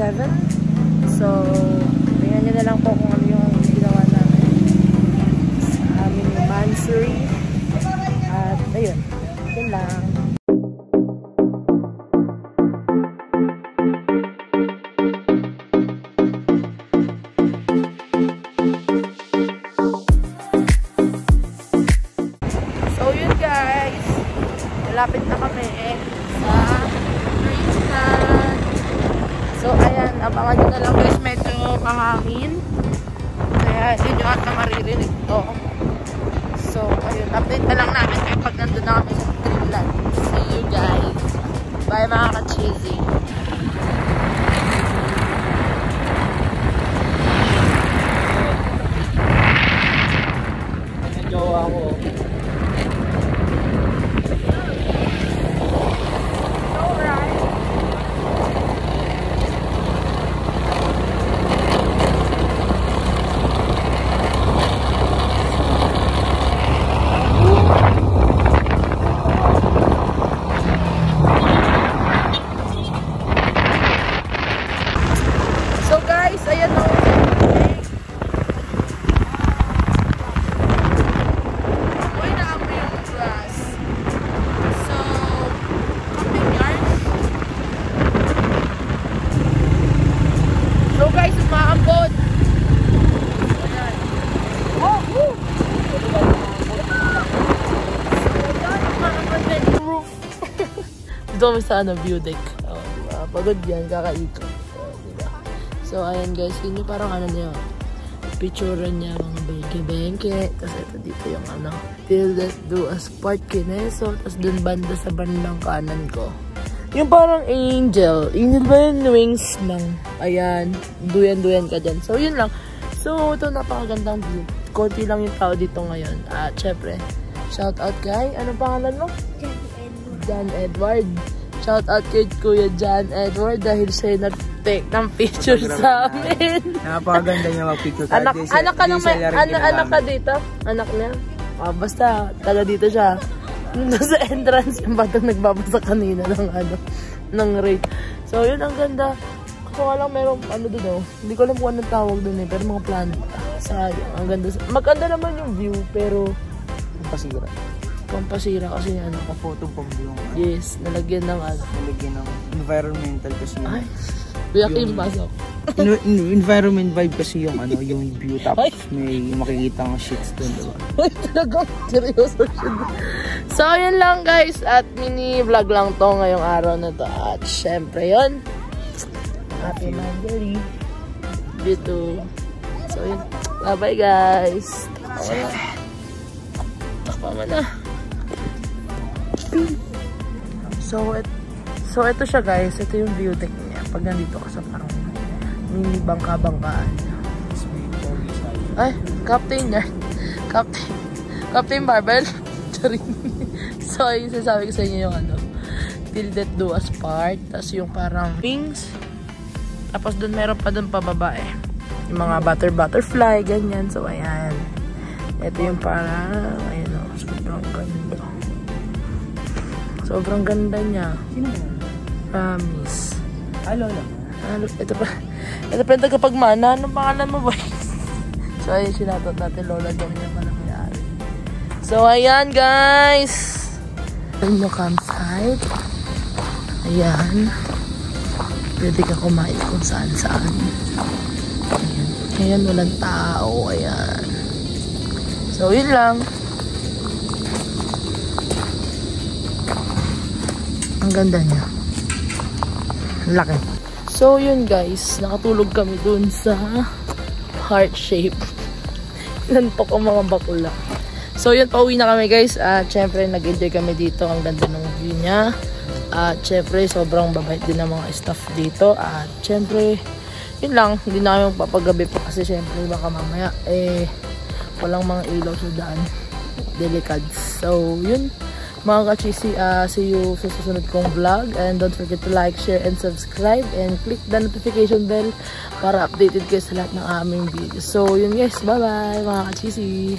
7. So, tingnan nyo na lang po kung ano yung ginawa namin sa aming mansory. At ayun, yun lang. So yun guys, malapit na kami sa Greenland. So ayan, abangan nyo na lang guys, medyo mahangin. Kaya hindi nyo ata maririnig to. So ayun, update na lang namin kayo pag nandun na kami sa Greenland. See you guys. Bye mga ka-cheesy. Jowa ko. So guys, ayan o. Uy, naamoy yung grass. So, camping yard. So guys, umaambot. Ayan. Oh, woo! So, ayan, umaambot na yung roof. Dito kami sa view deck. Oh, diba? Pagod yan, kakaikot. So, ayan guys, yun yung parang niya, picture niya, mga bengke-bengke. Tapos ito dito yung till death do us part kineso. Tapos dun banda sa bandang kanan ko. Yung parang angel. Angel ba yun? Wings ng, ayan, duyan-duyan ka dyan. So, yun lang. So, ito napakagandang view. Konti lang yung tao dito ngayon. At syempre, shout out kay, anong pangalan mo? John Edward. Shout out kay Kuya John Edward dahil siya nag-take ng picture sa amin. Napakaganda niya mag-picture. Anak ka dito? Anak niya? Basta, taga dito siya. Nasa entrance yung batang nagbabasa kanina ng rate. So, yun, ang ganda. Kaso nga lang meron, doon hindi ko alam kung anong tawag doon pero mga plant. Sayang, ang ganda. Maganda naman yung view, pero pampasira kasi photo pang view. Yes, nalagyan ng nalagyan ng environmental kasi yung... Ay, kuya Kim, pasok. Environment vibe kasi yung yung view, tapos may makikita ng shits doon, diba? Uy, talagang seryoso siya. So, yun lang guys, at mini vlog lang to ngayong araw na to. At syempre yun, happy Monday dito. So yun, bye bye guys. Takpa mo na. So ito siya guys, ito yung view deck niya pag nandito ka sa parang mini bangka-bangkaan. Ay, Captain yan. Captain Barbell. So yung sasabi ko sa inyo yung till death do us part, tapos yung parang wings, tapos dun meron pa dun pababa yung mga butterfly, ganyan. So ayan, ito yung parang sobrang ganda niya. Sino ba? Promise. Lola. Ito pa yung tagapagmana. Anong pangalan mo, boy? So, ayun, sinatot natin. Lola daw niya pala may-ari. So, ayan, guys. Ayan yung campsite. Ayan. Pwede ka kumain kung saan-saan. Ayan. Ayan, walang tao. Ayan. So, yun lang. Ang ganda niya. Laki. So, yun guys. Nakatulog kami dun sa heart shape. Lantok ang mga bakula. So, yun. Pauwi na kami guys. At syempre, nag-enjoy kami dito. Ang ganda ng view niya. At syempre, sobrang babait din ng mga staff dito. At syempre, yun lang. Hindi na kami magpapagabi pa. Kasi syempre, baka mamaya, walang mga ilaw sa daan. Delicate. So, yun. Mga ka-cheesy, see you sa susunod kong vlog. And don't forget to like, share, and subscribe. And click the notification bell para updated kayo sa lahat ng aming videos. So, yun guys. Bye-bye mga ka-cheesy.